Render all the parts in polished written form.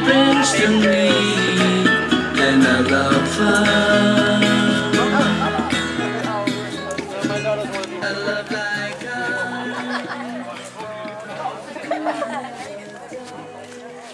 brings to me, and I love her. I love like her.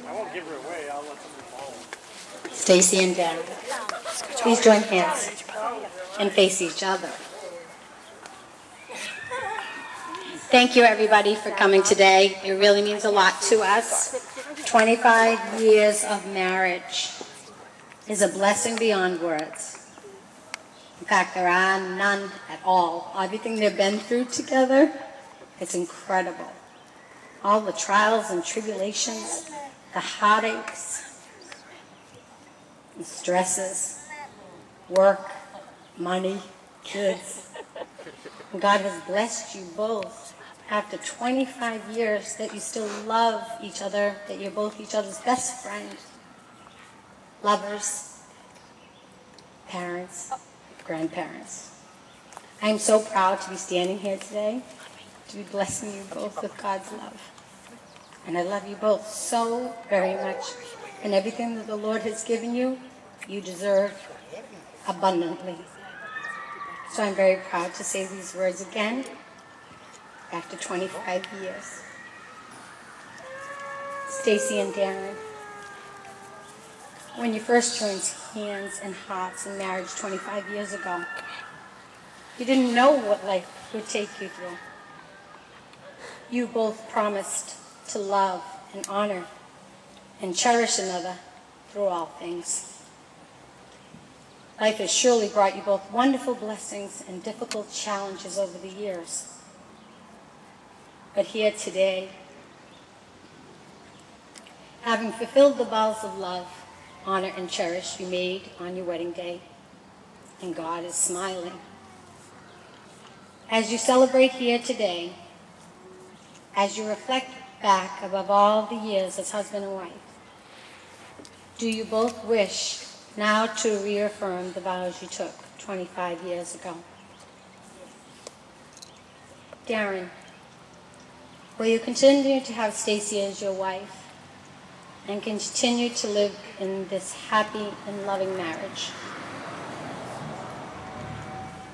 I won't give her away, I'll let somebody follow. Stacy and Darren, please join hands and face each other. Thank you, everybody, for coming today. It really means a lot to us. 25 years of marriage is a blessing beyond words. In fact, there are none at all. Everything they've been through together, it's incredible. All the trials and tribulations, the heartaches, the stresses, work, money, kids. And God has blessed you both after 25 years that you still love each other, that you're both each other's best friend, lovers, parents, grandparents. I am so proud to be standing here today, to be blessing you both with God's love. And I love you both so very much. And everything that the Lord has given you, you deserve abundantly. So I'm very proud to say these words again after 25 years. Stacy and Darren, when you first joined hands and hearts in marriage 25 years ago, you didn't know what life would take you through. You both promised to love and honor and cherish another through all things. Life has surely brought you both wonderful blessings and difficult challenges over the years. But here today, having fulfilled the vows of love, honor, and cherish you made on your wedding day, and God is smiling. As you celebrate here today, as you reflect back above all the years as husband and wife, do you both wish now to reaffirm the vows you took 25 years ago? Darren, will you continue to have Stacy as your wife and continue to live in this happy and loving marriage?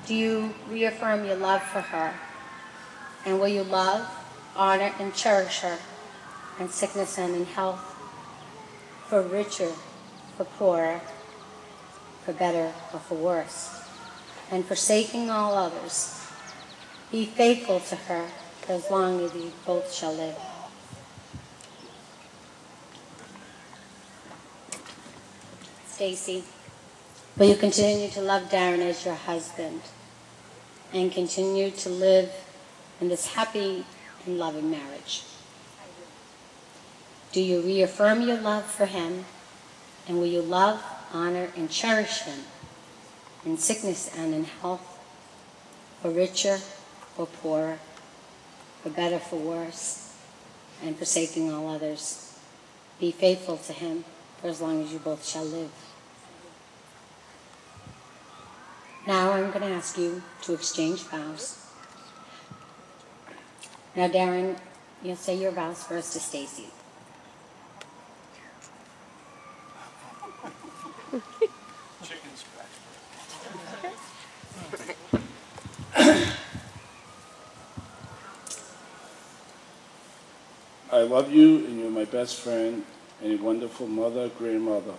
Do you reaffirm your love for her? And will you love, honor, and cherish her in sickness and in health, for richer, for poorer, for better, or for worse, and forsaking all others? Be faithful to her for as long as you both shall live. Stacy, will you continue to love Darren as your husband and continue to live in this happy and loving marriage? Do you reaffirm your love for him, and will you love, honor, and cherish him in sickness and in health, for richer or poorer, for better, for worse, and forsaking all others? Be faithful to him for as long as you both shall live. Now I'm going to ask you to exchange vows. Now, Darren, you'll say your vows first to Stacy. Chicken scratch. I love you, and you're my best friend and a wonderful mother, grandmother.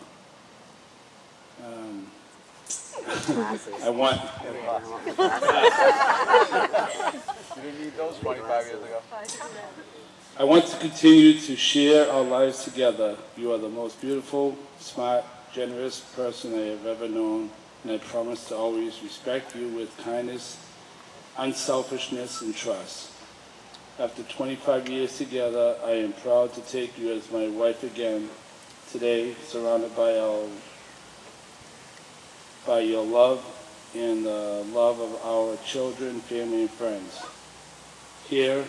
I want... You didn't need those 25 years ago. I want to continue to share our lives together. You are the most beautiful, smart, generous person I have ever known, and I promise to always respect you with kindness, unselfishness, and trust. After 25 years together, I am proud to take you as my wife again, today, surrounded by your love and the love of our children, family, and friends. Here,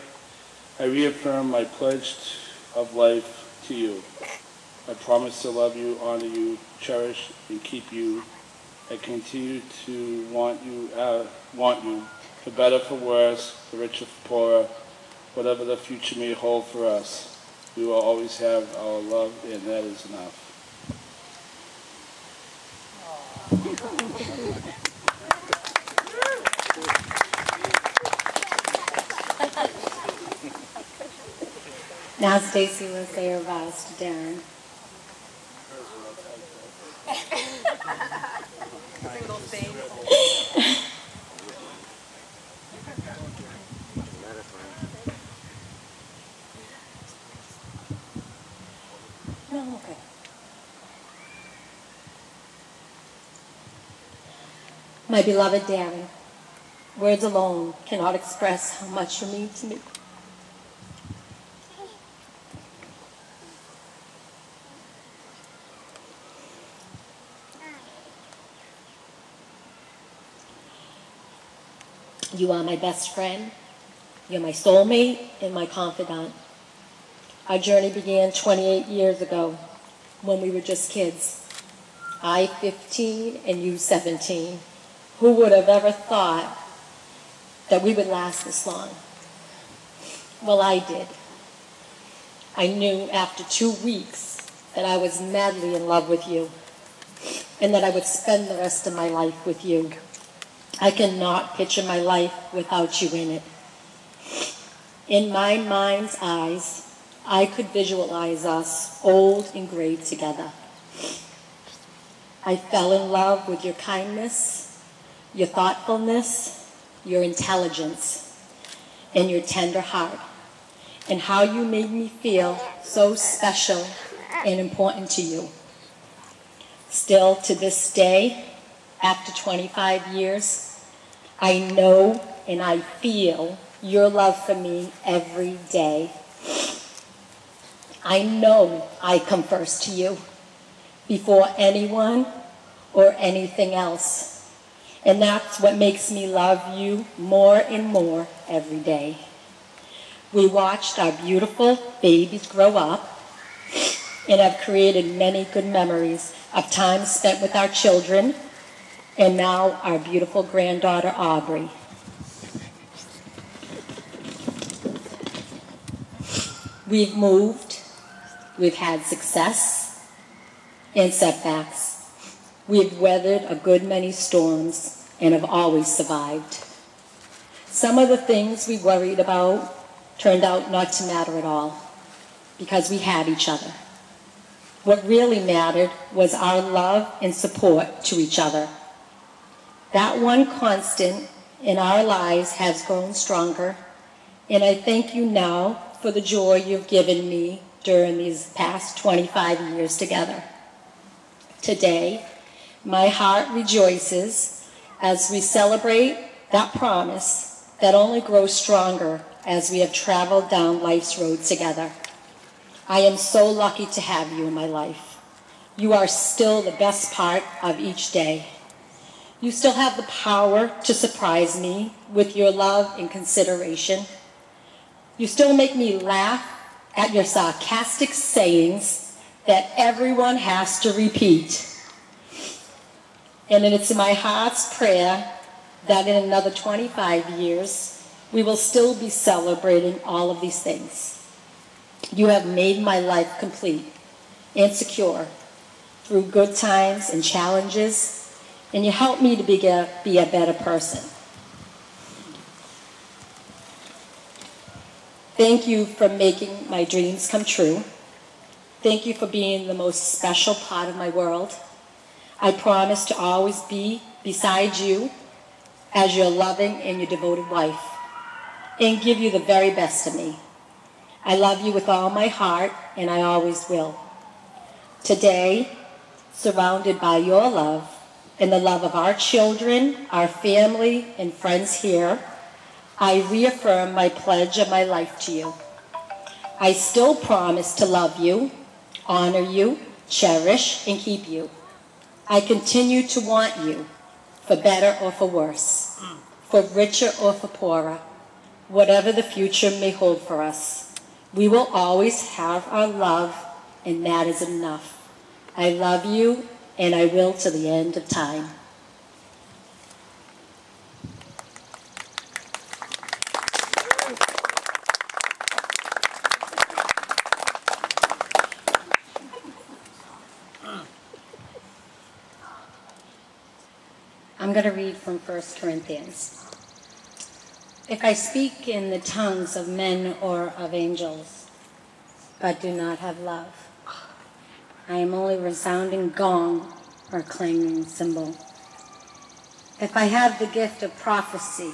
I reaffirm my pledge of life to you. I promise to love you, honor you, cherish, and keep you. I continue to want you, for better, for worse, for richer, for poorer, whatever the future may hold for us. We will always have our love, and that is enough. Now Stacy will say her vows to Darren. Single thing. No, okay. My beloved Darren, words alone cannot express how much you mean to me. You are my best friend, you're my soulmate, and my confidant. Our journey began 28 years ago when we were just kids. I 15 and you 17. Who would have ever thought that we would last this long? Well, I did. I knew after 2 weeks that I was madly in love with you and that I would spend the rest of my life with you. I cannot picture my life without you in it. In my mind's eyes, I could visualize us old and gray together. I fell in love with your kindness, your thoughtfulness, your intelligence, and your tender heart, and how you made me feel so special and important to you. Still, to this day, after 25 years, I know and I feel your love for me every day. I know I come first to you before anyone or anything else. And that's what makes me love you more and more every day. We watched our beautiful babies grow up and have created many good memories of time spent with our children, and now our beautiful granddaughter, Aubrey. We've moved, we've had success and setbacks. We've weathered a good many storms and have always survived. Some of the things we worried about turned out not to matter at all because we had each other. What really mattered was our love and support to each other. That one constant in our lives has grown stronger, and I thank you now for the joy you've given me during these past 25 years together. Today, my heart rejoices as we celebrate that promise that only grows stronger as we have traveled down life's road together. I am so lucky to have you in my life. You are still the best part of each day. You still have the power to surprise me with your love and consideration. You still make me laugh at your sarcastic sayings that everyone has to repeat. And it's my heart's prayer that in another 25 years, we will still be celebrating all of these things. You have made my life complete and secure through good times and challenges, and you help me to be a better person. Thank you for making my dreams come true. Thank you for being the most special part of my world. I promise to always be beside you as your loving and your devoted wife, and give you the very best of me. I love you with all my heart, and I always will. Today, surrounded by your love, and the love of our children, our family, and friends here, I reaffirm my pledge of my life to you. I still promise to love you, honor you, cherish, and keep you. I continue to want you, for better or for worse, for richer or for poorer, whatever the future may hold for us. We will always have our love, and that is enough. I love you, and I will to the end of time. I'm going to read from 1 Corinthians. If I speak in the tongues of men or of angels, but do not have love, I am only a resounding gong or clanging cymbal. If I have the gift of prophecy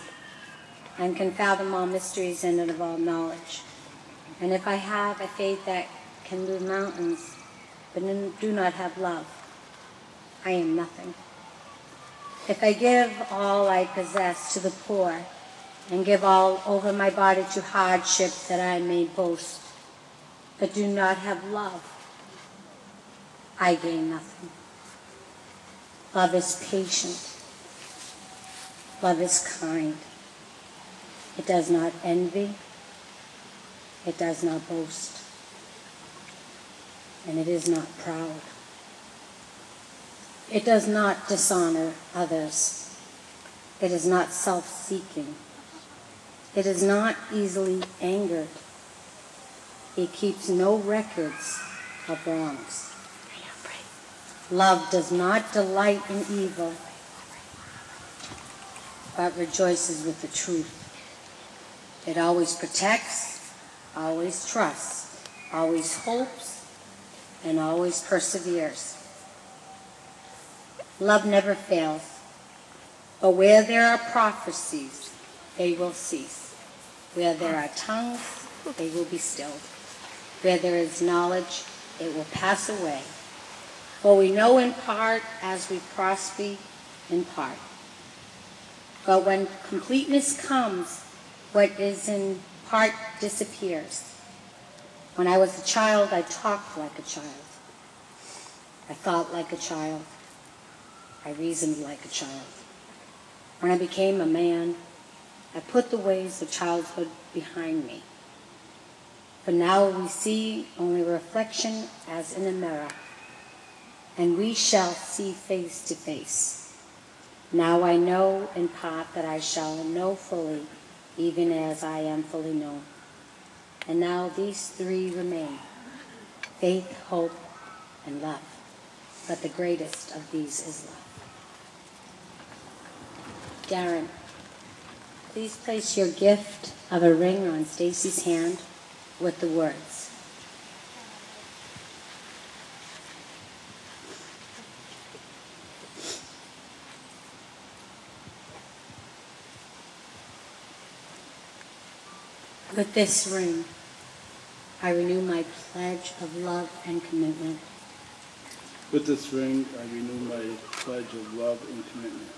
and can fathom all mysteries and of all knowledge, and if I have a faith that can move mountains, but do not have love, I am nothing. If I give all I possess to the poor and give all over my body to hardship that I may boast, but do not have love, I gain nothing. Love is patient. Love is kind. It does not envy. It does not boast. And it is not proud. It does not dishonor others. It is not self-seeking. It is not easily angered. It keeps no records of wrongs. Love does not delight in evil, but rejoices with the truth. It always protects, always trusts, always hopes, and always perseveres. Love never fails, but where there are prophecies, they will cease. Where there are tongues, they will be stilled. Where there is knowledge, it will pass away. For we know in part as we prosper in part. But when completeness comes, what is in part disappears. When I was a child, I talked like a child. I thought like a child. I reasoned like a child. When I became a man, I put the ways of childhood behind me. For now we see only reflection as in a mirror, and we shall see face to face. Now I know in part that I shall know fully, even as I am fully known. And now these three remain: faith, hope, and love. But the greatest of these is love. Darren, please place your gift of a ring on Stacy's hand with the words, "With this ring, I renew my pledge of love and commitment." With this ring, I renew my pledge of love and commitment.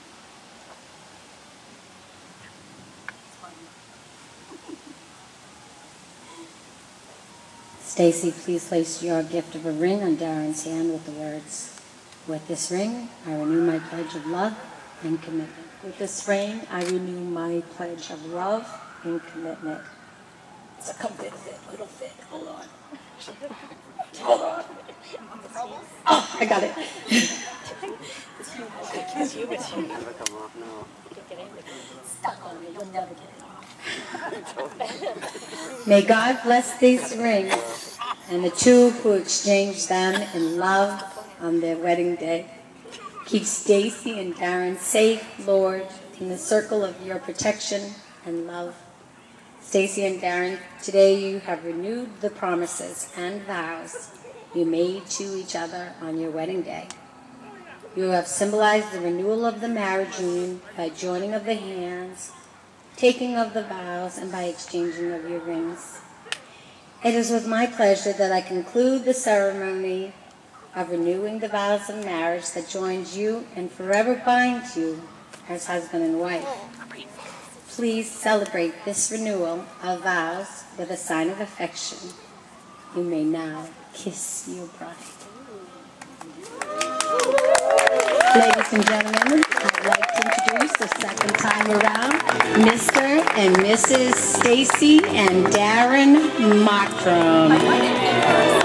Stacy, please place your gift of a ring on Darren's hand with the words, "With this ring, I renew my pledge of love and commitment." With this ring, I renew my pledge of love and commitment. So come fit, little fit. Hold on. Hold on. Oh, I got it. May God bless these rings and the two who exchanged them in love on their wedding day. Keep Stacy and Darren safe, Lord, in the circle of your protection and love. Stacy and Darren, today you have renewed the promises and vows you made to each other on your wedding day. You have symbolized the renewal of the marriage union by joining of the hands, taking of the vows, and by exchanging of your rings. It is with my pleasure that I conclude the ceremony of renewing the vows of marriage that joins you and forever binds you as husband and wife. Please celebrate this renewal of vows with a sign of affection. You may now kiss your bride. Ladies and gentlemen, I'd like to introduce the second time around, Mr. and Mrs. Stacy and Darren Mottram.